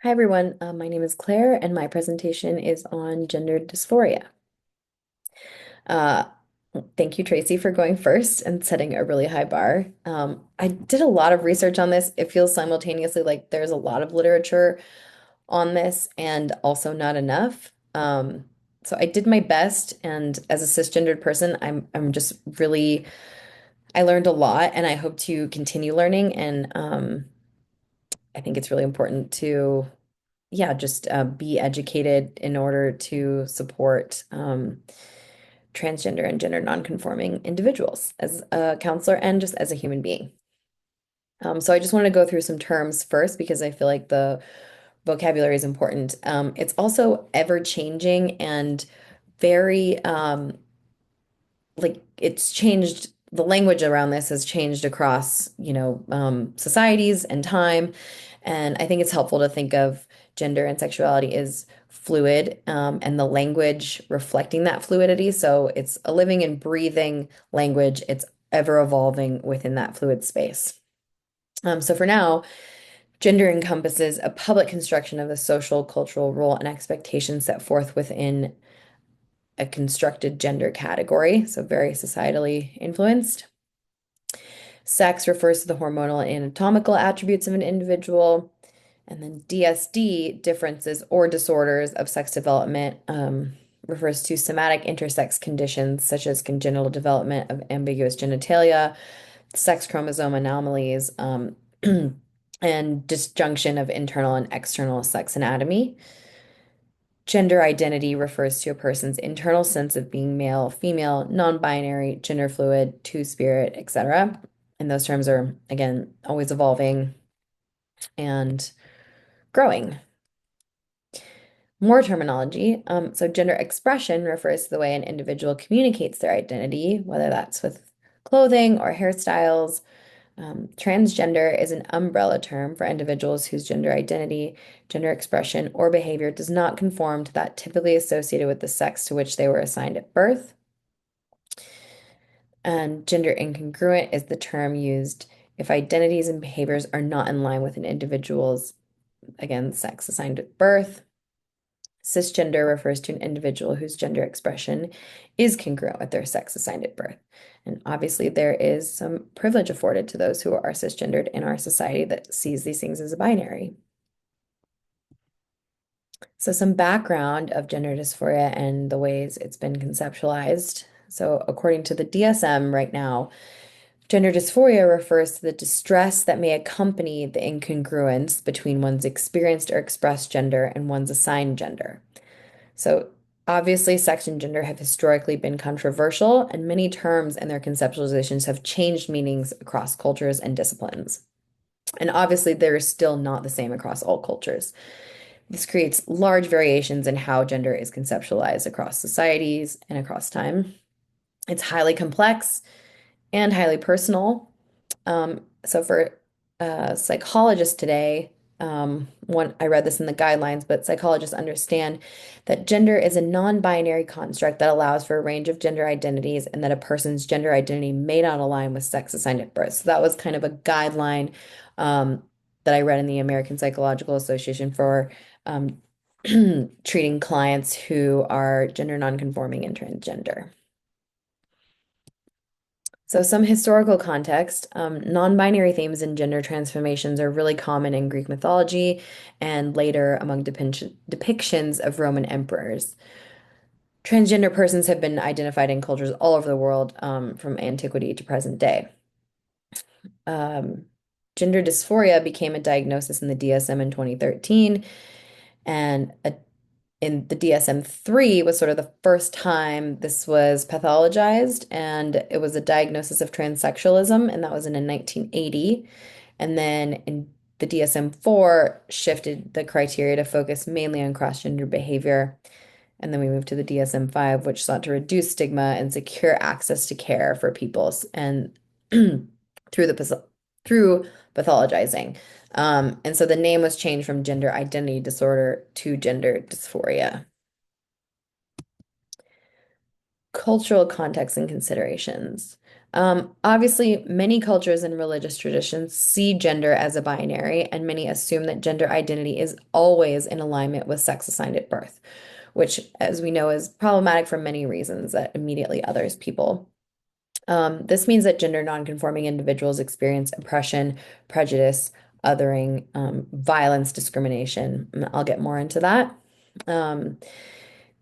Hi everyone, my name is Claire and my presentation is on gender dysphoria. Uh, Thank you, Tracy, for going first and setting a really high bar. I did a lot of research on this. It feels simultaneously like there's a lot of literature on this and also not enough. So I did my best, and as a cisgendered person, I'm just really I learned a lot, and I hope to continue learning. And I think it's really important to yeah, just be educated in order to support transgender and gender nonconforming individuals as a counselor and just as a human being. So I just want to go through some terms first because I feel like the vocabulary is important. It's also ever changing and very like it's changed. The language around this has changed across, societies and time. And I think it's helpful to think of gender and sexuality as fluid, and the language reflecting that fluidity. So it's a living and breathing language. It's ever evolving within that fluid space. So for now, gender encompasses a public construction of the social, cultural role and expectations set forth within a constructed gender category, so very societally influenced. Sex refers to the hormonal and anatomical attributes of an individual. And then DSD, differences or disorders of sex development, refers to somatic intersex conditions such as congenital development of ambiguous genitalia, sex chromosome anomalies, and disjunction of internal and external sex anatomy. Gender identity refers to a person's internal sense of being male, female, non-binary, gender fluid, two-spirit, etc. And those terms are, again, always evolving and growing. More terminology. So gender expression refers to the way an individual communicates their identity, whether that's with clothing or hairstyles. Transgender is an umbrella term for individuals whose gender identity, gender expression, or behavior does not conform to that typically associated with the sex to which they were assigned at birth. And gender incongruent is the term used if identities and behaviors are not in line with an individual's, again, sex assigned at birth. Cisgender refers to an individual whose gender expression is congruent with their sex assigned at birth. And obviously, there is some privilege afforded to those who are cisgendered in our society that sees these things as a binary. So, some background of gender dysphoria and the ways it's been conceptualized. So, according to the DSM right now, gender dysphoria refers to the distress that may accompany the incongruence between one's experienced or expressed gender and one's assigned gender. So, obviously, sex and gender have historically been controversial, and many terms and their conceptualizations have changed meanings across cultures and disciplines. And obviously, they're still not the same across all cultures. This creates large variations in how gender is conceptualized across societies and across time. It's highly complex and highly personal. So for psychologists today, one I read this in the guidelines, but psychologists understand that gender is a non-binary construct that allows for a range of gender identities and that a person's gender identity may not align with sex assigned at birth. So that was kind of a guideline um, that I read in the American Psychological Association for um, treating clients who are gender nonconforming and transgender. So, some historical context, non-binary themes and gender transformations are really common in Greek mythology and later among depictions of Roman emperors. Transgender persons have been identified in cultures all over the world, from antiquity to present day. Um, Gender dysphoria became a diagnosis in the DSM in 2013, and in the DSM-3 was sort of the first time this was pathologized, and it was a diagnosis of transsexualism, and that was in 1980. And then in the DSM-4 shifted the criteria to focus mainly on cross-gender behavior. And then we moved to the DSM-5, which sought to reduce stigma and secure access to care for people and through through pathologizing. And so the name was changed from gender identity disorder to gender dysphoria. Cultural context and considerations. Obviously, many cultures and religious traditions see gender as a binary, and many assume that gender identity is always in alignment with sex assigned at birth, which, as we know, is problematic for many reasons that immediately others people. This means that gender nonconforming individuals experience oppression, prejudice, othering, violence, discrimination. I'll get more into that. Um,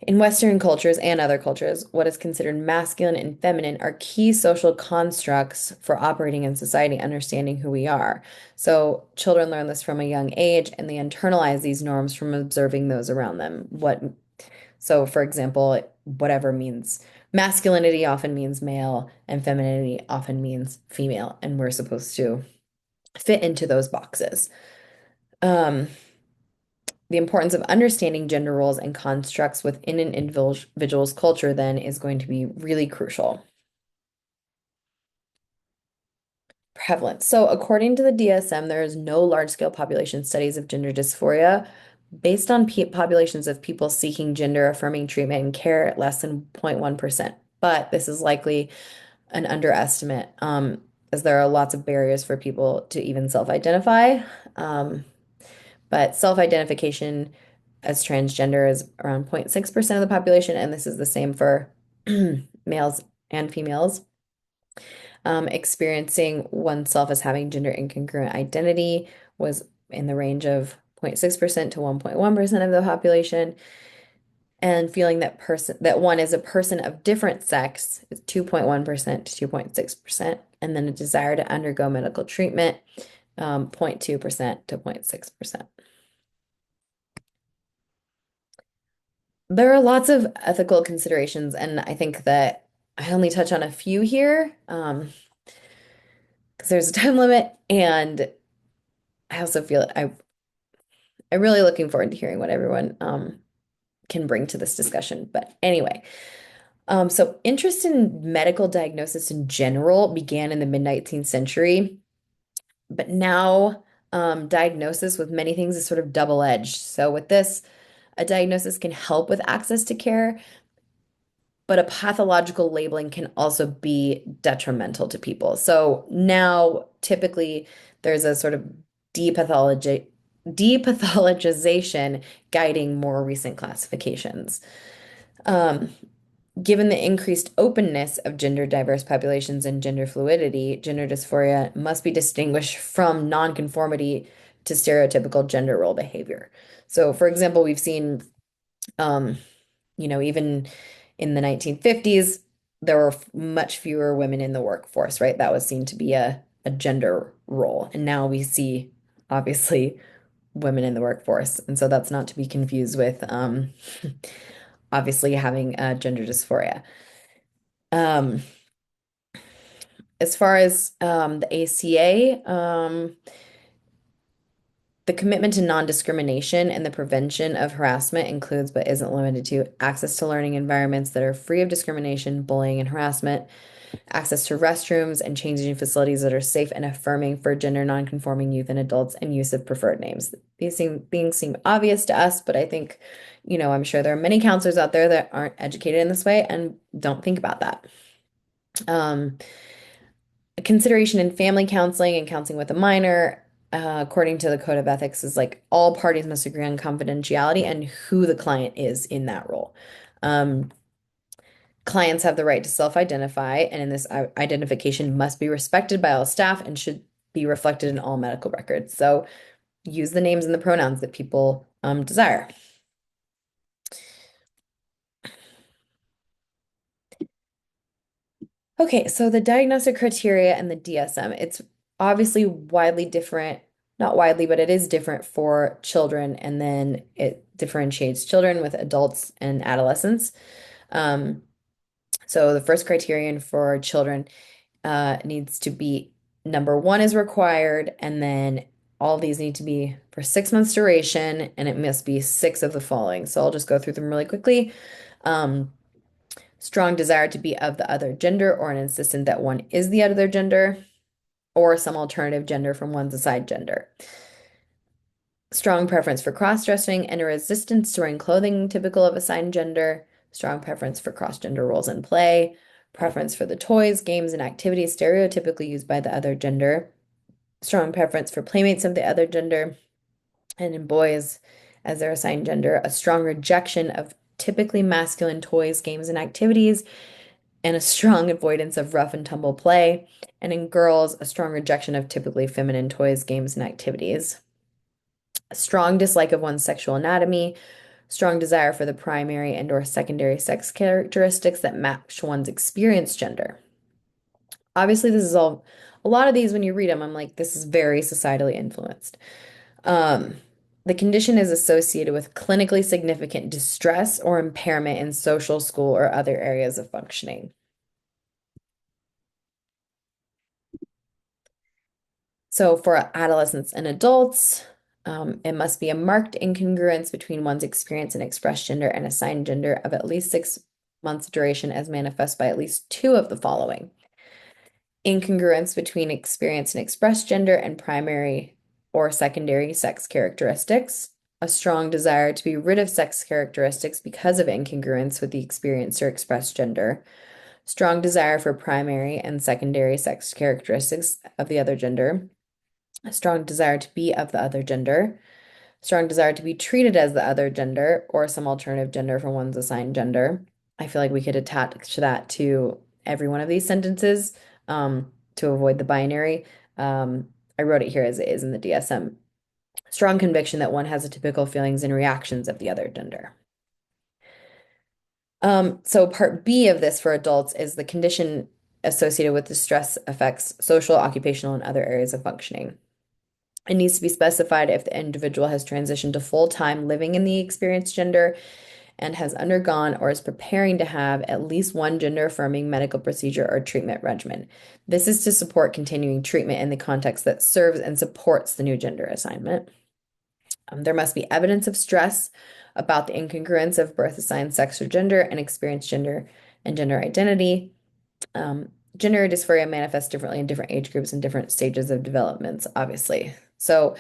in Western cultures and other cultures, what is considered masculine and feminine are key social constructs for operating in society, understanding who we are. So children learn this from a young age and they internalize these norms from observing those around them. So for example, whatever means masculinity often means male and femininity often means female, and we're supposed to fit into those boxes. Um, the importance of understanding gender roles and constructs within an individual's culture then is going to be really crucial. Prevalence. So, according to the DSM, there is no large-scale population studies of gender dysphoria based on populations of people seeking gender-affirming treatment and care at less than 0.1%. But this is likely an underestimate, as there are lots of barriers for people to even self-identify. Um, but self-identification as transgender is around 0.6% of the population, and this is the same for males and females. Experiencing oneself as having gender incongruent identity was in the range of 0.6% to 1.1% of the population. And feeling that one is a person of different sex is 2.1% to 2.6%. And then a desire to undergo medical treatment, 0.2% to 0.6%. There are lots of ethical considerations, and I think that I only touch on a few here, because there's a time limit, and I also feel I'm really looking forward to hearing what everyone can bring to this discussion. But anyway, so interest in medical diagnosis in general began in the mid-19th century, but now diagnosis with many things is sort of double-edged. So with this, a diagnosis can help with access to care, but a pathological labeling can also be detrimental to people. So now typically there's a sort of depathology depathologization guiding more recent classifications. Um, Given the increased openness of gender diverse populations and gender fluidity, gender dysphoria must be distinguished from nonconformity to stereotypical gender role behavior. So, for example, we've seen um, even in the 1950s, there were much fewer women in the workforce, right? That was seen to be a gender role. And now we see, obviously, women in the workforce. And so that's not to be confused with obviously having gender dysphoria. Um, as far as the ACA, the commitment to non-discrimination and the prevention of harassment includes, but isn't limited to, access to learning environments that are free of discrimination, bullying, and harassment, access to restrooms and changing facilities that are safe and affirming for gender nonconforming youth and adults, and use of preferred names. Things seem obvious to us, but I think, I'm sure there are many counselors out there that aren't educated in this way and don't think about that. Um, Consideration in family counseling and counseling with a minor, according to the Code of Ethics, is like all parties must agree on confidentiality and who the client is in that role. Um, Clients have the right to self-identify, and in this identification must be respected by all staff and should be reflected in all medical records. So use the names and the pronouns that people desire. Okay, so the diagnostic criteria and the DSM, it's obviously widely different, not widely, but it is different for children, and then it differentiates children with adults and adolescents. Um, so the first criterion for children needs to be number one is required, and then all these need to be for 6 months duration, and it must be six of the following. So I'll just go through them really quickly. Um, Strong desire to be of the other gender or an insistence that one is the other gender or some alternative gender from one's assigned gender. Strong preference for cross-dressing and a resistance to wearing clothing typical of assigned gender. Strong preference for cross-gender roles in play. preference for the toys, games, and activities stereotypically used by the other gender, strong preference for playmates of the other gender, and in boys, as their assigned gender, a strong rejection of typically masculine toys, games, and activities, and a strong avoidance of rough and tumble play. And in girls, a strong rejection of typically feminine toys, games, and activities. A strong dislike of one's sexual anatomy, strong desire for the primary and or secondary sex characteristics that match one's experienced gender. Obviously, this is all a lot of these when you read them, I'm like, this is very societally influenced. Um, the condition is associated with clinically significant distress or impairment in social, school, or other areas of functioning. So for adolescents and adults, it must be a marked incongruence between one's experience and expressed gender and assigned gender of at least 6 months duration as manifest by at least two of the following. Incongruence between experience and expressed gender and primary or secondary sex characteristics. A strong desire to be rid of sex characteristics because of incongruence with the experienced or expressed gender. Strong desire for primary and secondary sex characteristics of the other gender. A strong desire to be of the other gender, strong desire to be treated as the other gender or some alternative gender from one's assigned gender. I feel like we could attach that to every one of these sentences to avoid the binary. I wrote it here as it is in the DSM. Strong conviction that one has the typical feelings and reactions of the other gender. So part B of this for adults is the condition associated with distress affects social, occupational, and other areas of functioning. It needs to be specified if the individual has transitioned to full-time living in the experienced gender and has undergone or is preparing to have at least one gender-affirming medical procedure or treatment regimen. This is to support continuing treatment in the context that serves and supports the new gender assignment. There must be evidence of stress about the incongruence of birth assigned sex or gender and experienced gender and gender identity. Gender dysphoria manifests differently in different age groups and different stages of developments, obviously. So,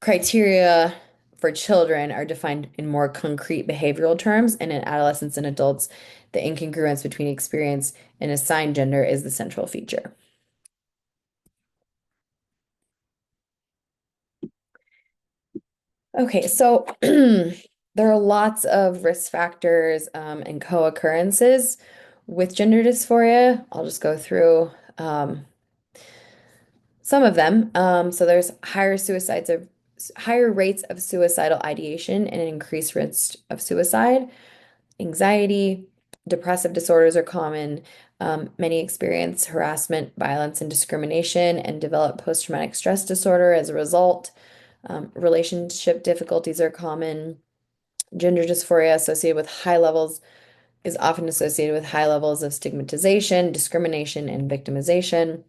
criteria for children are defined in more concrete behavioral terms, and in adolescents and adults, the incongruence between experience and assigned gender is the central feature. Okay, so there are lots of risk factors and co-occurrences with gender dysphoria. I'll just go through some of them. So there's higher rates of suicidal ideation and an increased risk of suicide. Anxiety, depressive disorders are common. Many experience harassment, violence, and discrimination and develop post-traumatic stress disorder as a result. Relationship difficulties are common. Gender dysphoria associated with high levels is often associated with high levels of stigmatization, discrimination, and victimization.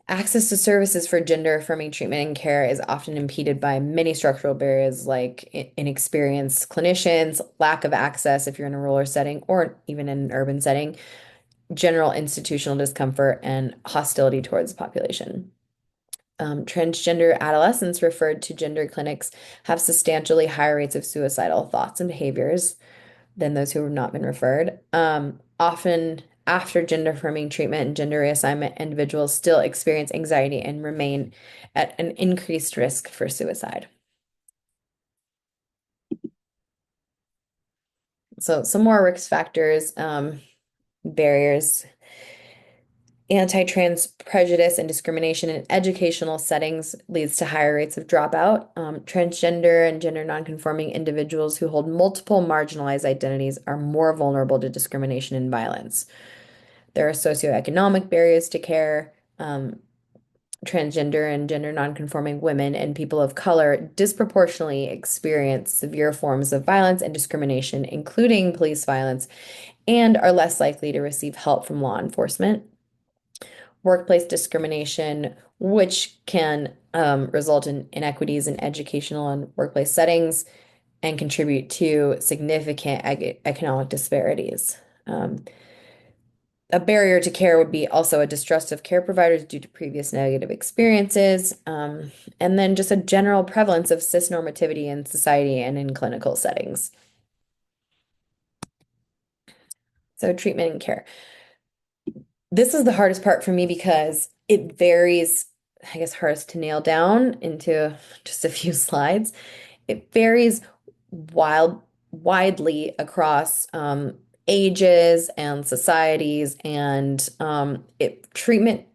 Access to services for gender affirming treatment and care is often impeded by many structural barriers like inexperienced clinicians, lack of access if you're in a rural setting or even in an urban setting, general institutional discomfort, and hostility towards the population. Transgender adolescents referred to gender clinics have substantially higher rates of suicidal thoughts and behaviors than those who have not been referred. Often after gender affirming treatment and gender reassignment, individuals still experience anxiety and remain at an increased risk for suicide. So some more risk factors, barriers. Anti-trans prejudice and discrimination in educational settings leads to higher rates of dropout. Transgender and gender nonconforming individuals who hold multiple marginalized identities are more vulnerable to discrimination and violence. There are socioeconomic barriers to care. Transgender and gender nonconforming women and people of color disproportionately experience severe forms of violence and discrimination, including police violence, and are less likely to receive help from law enforcement. Workplace discrimination, which can result in inequities in educational and workplace settings and contribute to significant economic disparities. A barrier to care would be also a distrust of care providers due to previous negative experiences, and then just a general prevalence of cisnormativity in society and in clinical settings. So treatment and care. This is the hardest part for me because it varies, I guess, hardest to nail down into just a few slides. It varies widely across ages and societies, and treatment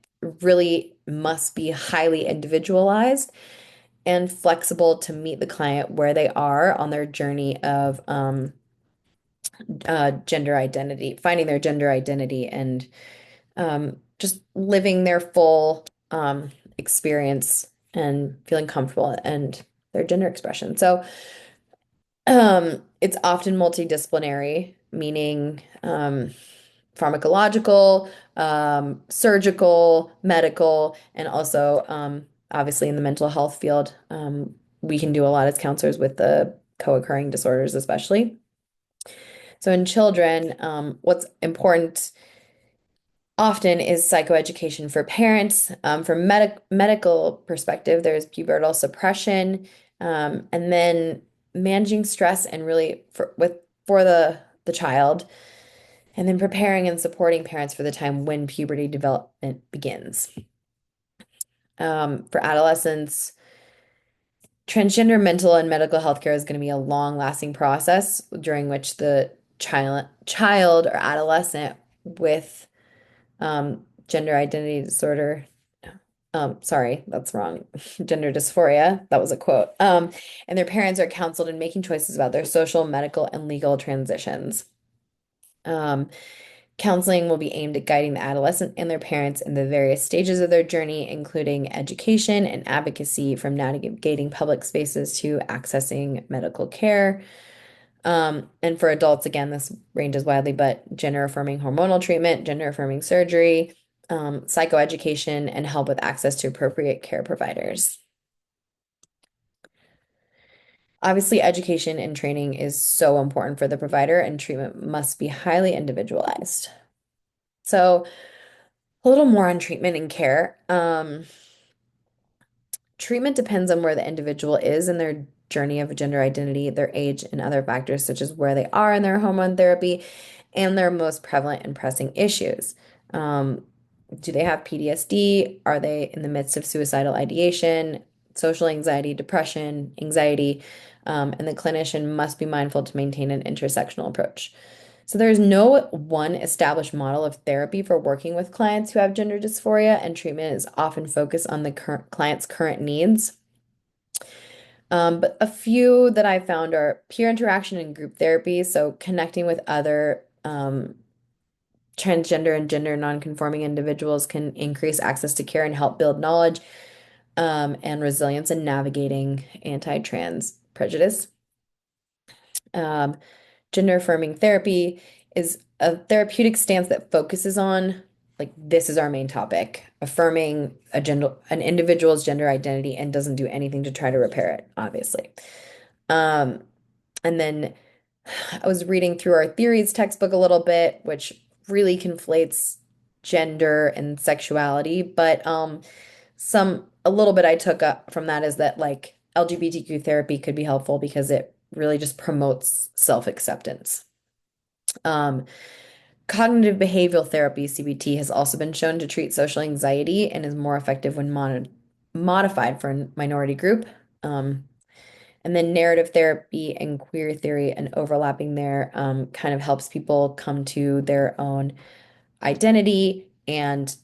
really must be highly individualized and flexible to meet the client where they are on their journey of gender identity, finding their gender identity, and just living their full experience and feeling comfortable and their gender expression. So it's often multidisciplinary, meaning pharmacological, surgical, medical, and also obviously in the mental health field. We can do a lot as counselors with the co-occurring disorders, especially. So in children, what's important often is psychoeducation for parents. From medical perspective, there's pubertal suppression, and then managing stress and really for the child, and then preparing and supporting parents for the time when puberty development begins. For adolescents, transgender mental and medical health care is going to be a long-lasting process during which the child or adolescent with gender identity disorder. Sorry, that's wrong. Gender dysphoria. That was a quote. And their parents are counseled in making choices about their social, medical, and legal transitions. Um, Counseling will be aimed at guiding the adolescent and their parents in the various stages of their journey, including education and advocacy from navigating public spaces to accessing medical care. And for adults, again, this ranges widely, but gender affirming hormonal treatment, gender affirming surgery, psychoeducation, and help with access to appropriate care providers. Obviously, education and training is so important for the provider, and treatment must be highly individualized. So, a little more on treatment and care. Treatment depends on where the individual is in their journey of gender identity, their age, and other factors such as where they are in their hormone therapy and their most prevalent and pressing issues. Um, do they have PTSD? Are they in the midst of suicidal ideation, social anxiety, depression, anxiety? And the clinician must be mindful to maintain an intersectional approach. So there's no one established model of therapy for working with clients who have gender dysphoria, and treatment is often focused on the current client's current needs. But a few that I found are peer interaction and group therapy, so connecting with other transgender and gender nonconforming individuals can increase access to care and help build knowledge and resilience in navigating anti-trans prejudice. Um, Gender affirming therapy is a therapeutic stance that focuses on, like, this is our main topic, affirming an individual's gender identity and doesn't do anything to try to repair it, obviously. Um, and then I was reading through our theories textbook a little bit, which really conflates gender and sexuality, but a little bit I took up from that is that like LGBTQ therapy could be helpful because it really just promotes self-acceptance. Um, Cognitive behavioral therapy, CBT, has also been shown to treat social anxiety and is more effective when modified for a minority group. Um, and then narrative therapy and queer theory and overlapping there kind of helps people come to their own identity and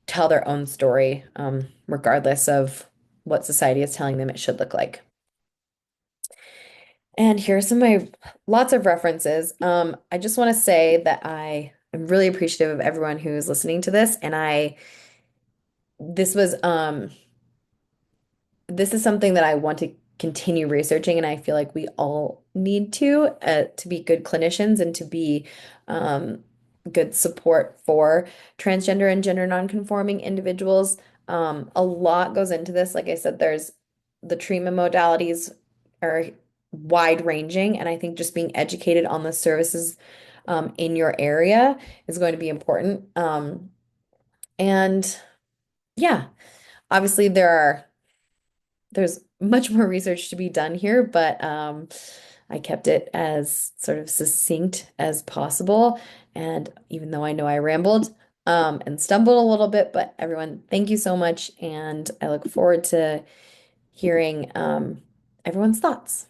tell their own story, regardless of what society is telling them it should look like. And here's some of my lots of references. I just want to say that I am really appreciative of everyone who is listening to this, and this was this is something that I want to continue researching, and I feel like we all need to be good clinicians and to be um, good support for transgender and gender nonconforming individuals. A lot goes into this. Like I said, there's the treatment modalities are wide ranging, and I think just being educated on the services in your area is going to be important. And yeah, obviously there's much more research to be done here, but I kept it as sort of succinct as possible. And even though I know I rambled, and stumbled a little bit, but everyone, thank you so much. And I look forward to hearing everyone's thoughts.